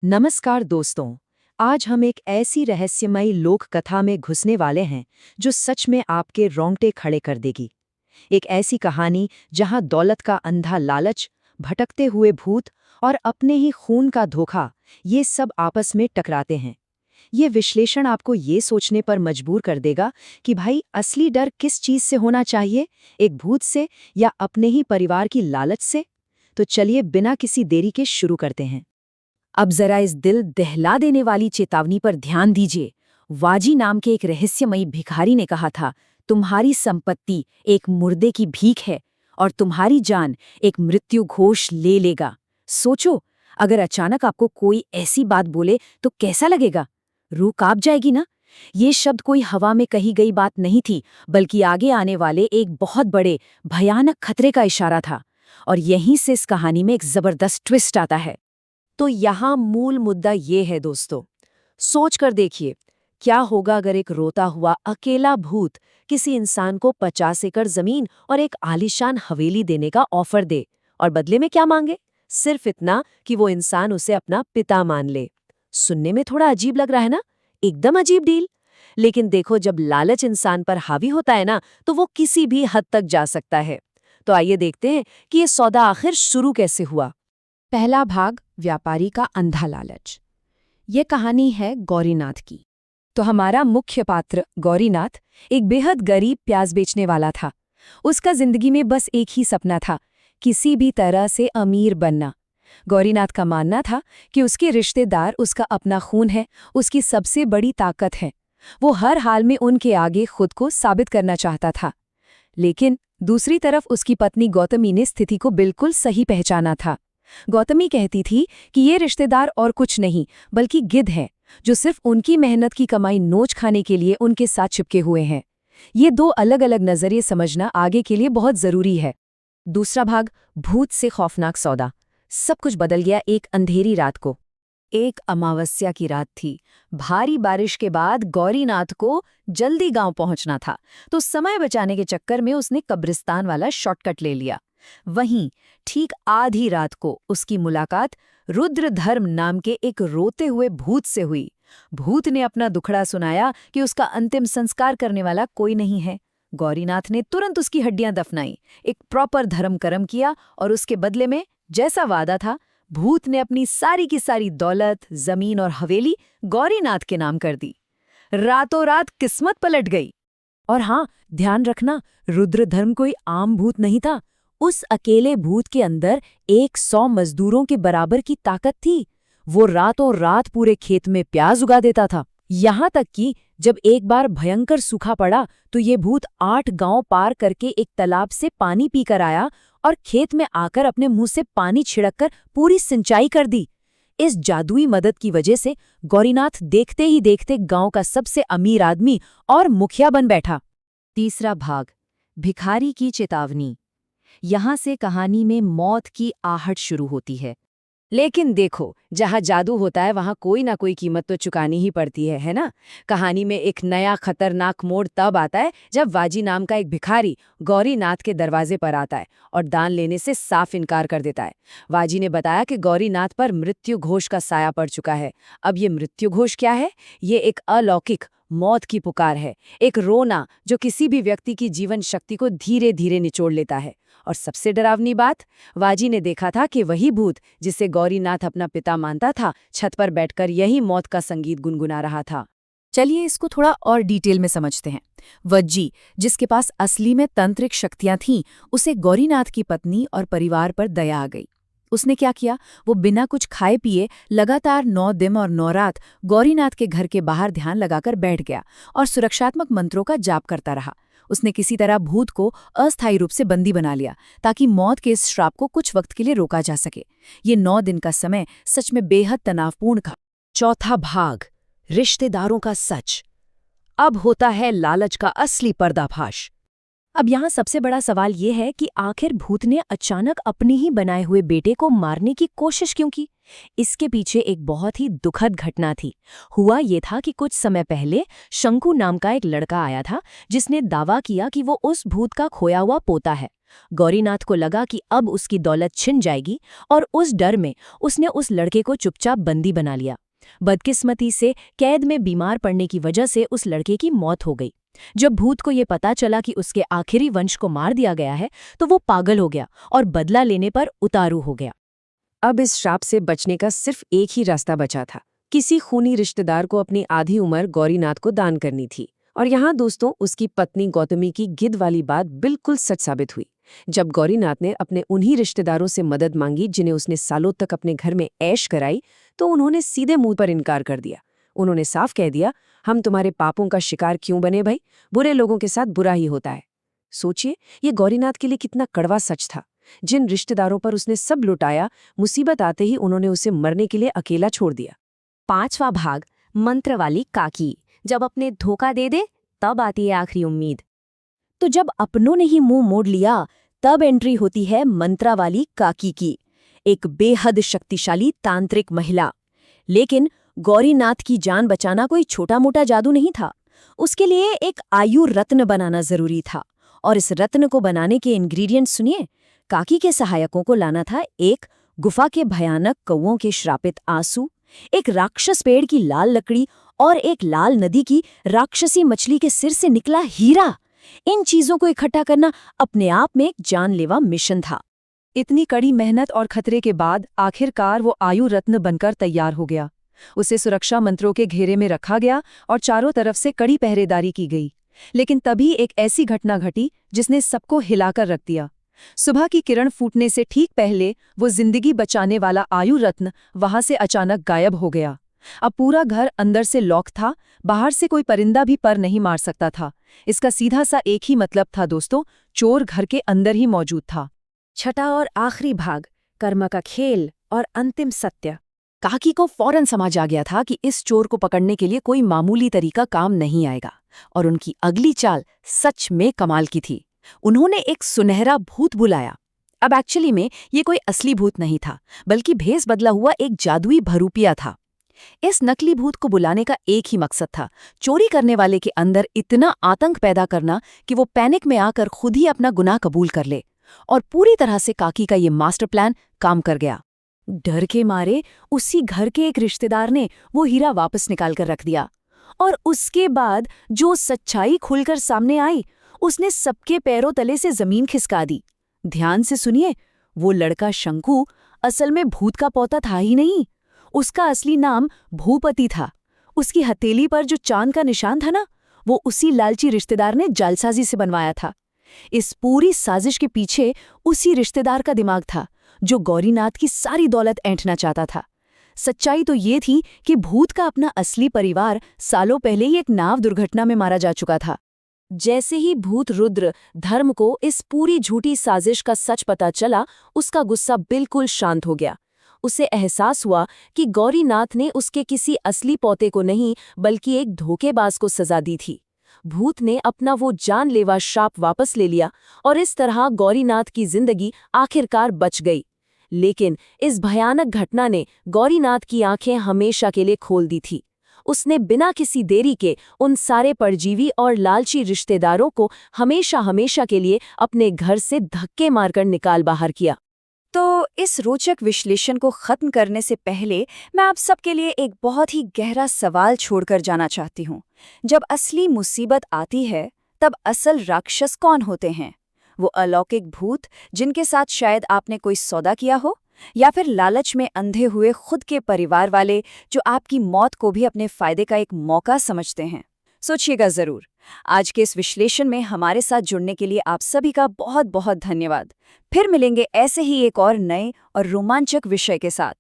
नमस्कार दोस्तों। आज हम एक ऐसी रहस्यमयी लोक कथा में घुसने वाले हैं जो सच में आपके रोंगटे खड़े कर देगी। एक ऐसी कहानी जहां दौलत का अंधा लालच, भटकते हुए भूत और अपने ही खून का धोखा, ये सब आपस में टकराते हैं। ये विश्लेषण आपको ये सोचने पर मजबूर कर देगा कि भाई असली डर किस चीज से होना चाहिए, एक भूत से या अपने ही परिवार की लालच से। तो चलिए बिना किसी देरी के शुरू करते हैं। अब जरा इस दिल दहला देने वाली चेतावनी पर ध्यान दीजिए। वाजी नाम के एक रहस्यमयी भिखारी ने कहा था, तुम्हारी संपत्ति एक मुर्दे की भीख है और तुम्हारी जान एक मृत्यु घोष ले लेगा। सोचो, अगर अचानक आपको कोई ऐसी बात बोले तो कैसा लगेगा? रूह कांप जाएगी ना? ये शब्द कोई हवा में कही गई बात नहीं थी, बल्कि आगे आने वाले एक बहुत बड़े भयानक खतरे का इशारा था। और यहीं से इस कहानी में एक जबरदस्त ट्विस्ट आता है। तो यहाँ मूल मुद्दा ये है दोस्तों, सोच कर देखिए, क्या होगा अगर एक रोता हुआ अकेला भूत किसी इंसान को 50 एकड़ जमीन और एक आलीशान हवेली देने का ऑफर दे, और बदले में क्या मांगे? सिर्फ इतना कि वो इंसान उसे अपना पिता मान ले। सुनने में थोड़ा अजीब लग रहा है ना? एकदम अजीब डील। लेकिन देखो, जब लालच इंसान पर हावी होता है ना, तो वो किसी भी हद तक जा सकता है। तो आइए देखते हैं कि ये सौदा आखिर शुरू कैसे हुआ। पहला भाग, व्यापारी का अंधा लालच। ये कहानी है गौरीनाथ की। तो हमारा मुख्य पात्र गौरीनाथ एक बेहद गरीब प्याज बेचने वाला था। उसका जिंदगी में बस एक ही सपना था, किसी भी तरह से अमीर बनना। गौरीनाथ का मानना था कि उसके रिश्तेदार उसका अपना खून है, उसकी सबसे बड़ी ताकत है। वो हर हाल में उनके आगे खुद को साबित करना चाहता था। लेकिन दूसरी तरफ उसकी पत्नी गौतमी ने स्थिति को बिल्कुल सही पहचाना था। गौतमी कहती थी कि ये रिश्तेदार और कुछ नहीं बल्कि गिद्ध हैं, जो सिर्फ उनकी मेहनत की कमाई नोच खाने के लिए उनके साथ चिपके हुए हैं। ये दो अलग अलग नजरिए समझना आगे के लिए बहुत जरूरी है। दूसरा भाग, भूत से खौफनाक सौदा। सब कुछ बदल गया एक अंधेरी रात को। एक अमावस्या की रात थी। भारी बारिश के बाद गौरीनाथ को जल्दी गांव पहुंचना था, तो समय बचाने के चक्कर में उसने कब्रिस्तान वाला शॉर्टकट ले लिया। वहीं ठीक आधी रात को उसकी मुलाकात रुद्रधर्म नाम के एक रोते हुए भूत से हुई। भूत ने अपना दुखड़ा सुनाया कि उसका अंतिम संस्कार करने वाला कोई नहीं है। गौरीनाथ ने तुरंत उसकी हड्डियां दफनाई, एक प्रॉपर धर्म कर्म किया, और उसके बदले में जैसा वादा था, भूत ने अपनी सारी की सारी दौलत, जमीन और हवेली गौरीनाथ के नाम कर दी। रातों रात किस्मत पलट गई। और हाँ, ध्यान रखना, रुद्रधर्म कोई आम भूत नहीं था। उस अकेले भूत के अंदर 100 मजदूरों के बराबर की ताकत थी। वो रातों रात पूरे खेत में प्याज उगा देता था। यहाँ तक कि जब एक बार भयंकर सूखा पड़ा, तो ये भूत 8 गांव पार करके एक तालाब से पानी पीकर आया और खेत में आकर अपने मुंह से पानी छिड़ककर पूरी सिंचाई कर दी। इस जादुई मदद की वजह से गौरीनाथ देखते ही देखते गांव का सबसे अमीर आदमी और मुखिया बन बैठा। तीसरा भाग, भिखारी की चेतावनी। यहाँ से कहानी में मौत की आहट शुरू होती है। लेकिन देखो, जहाँ जादू होता है वहाँ कोई ना कोई कीमत तो चुकानी ही पड़ती है ना? कहानी में एक नया खतरनाक मोड़ तब आता है जब वाजी नाम का एक भिखारी गौरीनाथ के दरवाजे पर आता है और दान लेने से साफ इनकार कर देता है। वाजी ने बताया कि गौरीनाथ पर मृत्यु घोष का साया पड़ चुका है। अब ये मृत्यु घोष क्या है? ये एक अलौकिक मौत की पुकार है, एक रोना जो किसी भी व्यक्ति की जीवन शक्ति को धीरे धीरे निचोड़ लेता है। और सबसे डरावनी बात, वाजी ने देखा था कि वही भूत जिसे गौरीनाथ अपना पिता मानता था, छत पर बैठकर यही मौत का संगीत गुनगुना रहा था। चलिए इसको थोड़ा और डिटेल में समझते हैं। वज्जी, जिसके पास असली में तांत्रिक शक्तियां थीं, उसे गौरीनाथ की पत्नी और परिवार पर दया आ गई। उसने क्या किया? वो बिना कुछ खाए पिए लगातार 9 दिन और 9 रात गौरीनाथ के घर के बाहर ध्यान लगाकर बैठ गया और सुरक्षात्मक मंत्रों का जाप करता रहा। उसने किसी तरह भूत को अस्थायी रूप से बंदी बना लिया, ताकि मौत के इस श्राप को कुछ वक्त के लिए रोका जा सके। ये 9 दिन का समय सच में बेहद तनावपूर्ण था। चौथा भाग, रिश्तेदारों का सच। अब होता है लालच का असली पर्दाफाश। अब यहाँ सबसे बड़ा सवाल ये है कि आखिर भूत ने अचानक अपने ही बनाए हुए बेटे को मारने की कोशिश क्यों की। इसके पीछे एक बहुत ही दुखद घटना थी। हुआ ये था कि कुछ समय पहले शंकु नाम का एक लड़का आया था, जिसने दावा किया कि वो उस भूत का खोया हुआ पोता है। गौरीनाथ को लगा कि अब उसकी दौलत छिन जाएगी, और उस डर में उसने उस लड़के को चुपचाप बंदी बना लिया। बदकिस्मती से कैद में बीमार पड़ने की वजह से उस लड़के की मौत हो गई। जब भूत को ये पता चला कि उसके आखिरी वंश को मार दिया गया है, तो वो पागल हो गया और बदला लेने पर उतारू हो गया। अब इस श्राप से बचने का सिर्फ एक ही रास्ता बचा था। किसी खूनी रिश्तेदार को अपनी आधी उम्र गौरीनाथ को दान करनी थी। और यहाँ दोस्तों, उसकी पत्नी गौतमी की गिद्ध वाली बात बिल्कुल सच साबित हुई। जब गौरीनाथ ने अपने उन्हीं रिश्तेदारों से मदद मांगी जिन्हें उसने सालों तक अपने घर में ऐश कराई, तो उन्होंने सीधे मुंह पर इनकार कर दिया। उन्होंने साफ कह दिया, हम तुम्हारे पापों का शिकार क्यों बने भाई, बुरे लोगों के साथ बुरा ही होता है। सोचिए, ये गौरीनाथ के लिए कितना कड़वा सच था। जिन रिश्तेदारों पर उसने सब लुटाया, मुसीबत आते ही उन्होंने उसे मरने के लिए अकेला छोड़ दिया। 5वां भाग, मंत्र वाली काकी। जब अपने धोखा दे दे तब आती है आखिरी उम्मीद। तो जब अपनों ने ही मुंह मोड़ लिया, तब एंट्री होती है मंत्रा वाली काकी की, एक बेहद शक्तिशाली तांत्रिक महिला। लेकिन गौरीनाथ की जान बचाना कोई छोटा मोटा जादू नहीं था। उसके लिए एक आयु रत्न बनाना जरूरी था, और इस रत्न को बनाने के इंग्रेडिएंट्स सुनिए। काकी के सहायकों को लाना था एक गुफा के भयानक कौओं के श्रापित आंसू, एक राक्षस पेड़ की लाल लकड़ी, और एक लाल नदी की राक्षसी मछली के सिर से निकला हीरा। इन चीजों को इकट्ठा करना अपने आप में एक जानलेवा मिशन था। इतनी कड़ी मेहनत और खतरे के बाद आखिरकार वो आयु रत्न बनकर तैयार हो गया। उसे सुरक्षा मंत्रों के घेरे में रखा गया और चारों तरफ से कड़ी पहरेदारी की गई। लेकिन तभी एक ऐसी घटना घटी जिसने सबको हिलाकर रख दिया। सुबह की किरण फूटने से ठीक पहले वो जिंदगी बचाने वाला आयु रत्न वहां से अचानक गायब हो गया। अब पूरा घर अंदर से लॉक था, बाहर से कोई परिंदा भी पर नहीं मार सकता था। इसका सीधा सा एक ही मतलब था दोस्तों, चोर घर के अंदर ही मौजूद था। छठा और आखिरी भाग, कर्म का खेल और अंतिम सत्य। काकी को फौरन समझ आ गया था कि इस चोर को पकड़ने के लिए कोई मामूली तरीका काम नहीं आएगा, और उनकी अगली चाल सच में कमाल की थी। उन्होंने एक सुनहरा भूत बुलाया। अब एक्चुअली में ये कोई असली भूत नहीं था, बल्कि भेस बदला हुआ एक जादुई भरूपिया था। इस नकली भूत को बुलाने का एक ही मकसद था, चोरी करने वाले के अंदर इतना आतंक पैदा करना कि वो पैनिक में आकर खुद ही अपना गुनाह कबूल कर ले। और पूरी तरह से काकी का ये मास्टर प्लान काम कर गया। डर के मारे उसी घर के एक रिश्तेदार ने वो हीरा वापस निकाल कर रख दिया, और उसके बाद जो सच्चाई खुलकर सामने आई, उसने सबके पैरों तले से जमीन खिसका दी। ध्यान से सुनिए, वो लड़का शंकु असल में भूत का पोता था ही नहीं। उसका असली नाम भूपति था। उसकी हथेली पर जो चांद का निशान था ना, वो उसी लालची रिश्तेदार ने जालसाजी से बनवाया था। इस पूरी साजिश के पीछे उसी रिश्तेदार का दिमाग था, जो गौरीनाथ की सारी दौलत ऐंठना चाहता था। सच्चाई तो ये थी कि भूत का अपना असली परिवार सालों पहले ही एक नाव दुर्घटना में मारा जा चुका था। जैसे ही भूत रुद्र धर्म को इस पूरी झूठी साजिश का सच पता चला, उसका गुस्सा बिल्कुल शांत हो गया। उसे एहसास हुआ कि गौरीनाथ ने उसके किसी असली पोते को नहीं, बल्कि एक धोखेबाज को सजा दी थी। भूत ने अपना वो जानलेवा श्राप वापस ले लिया, और इस तरह गौरीनाथ की जिंदगी आखिरकार बच गई। लेकिन इस भयानक घटना ने गौरीनाथ की आंखें हमेशा के लिए खोल दी थी। उसने बिना किसी देरी के उन सारे परजीवी और लालची रिश्तेदारों को हमेशा हमेशा के लिए अपने घर से धक्के मारकर निकाल बाहर किया। तो इस रोचक विश्लेषण को खत्म करने से पहले मैं आप सबके लिए एक बहुत ही गहरा सवाल छोड़कर जाना चाहती हूँ। जब असली मुसीबत आती है, तब असल राक्षस कौन होते हैं? वो अलौकिक भूत जिनके साथ शायद आपने कोई सौदा किया हो, या फिर लालच में अंधे हुए खुद के परिवार वाले जो आपकी मौत को भी अपने फायदे का एक मौका समझते हैं? सोचिएगा जरूर। आज के इस विश्लेषण में हमारे साथ जुड़ने के लिए आप सभी का बहुत बहुत धन्यवाद। फिर मिलेंगे ऐसे ही एक और नए और रोमांचक विषय के साथ।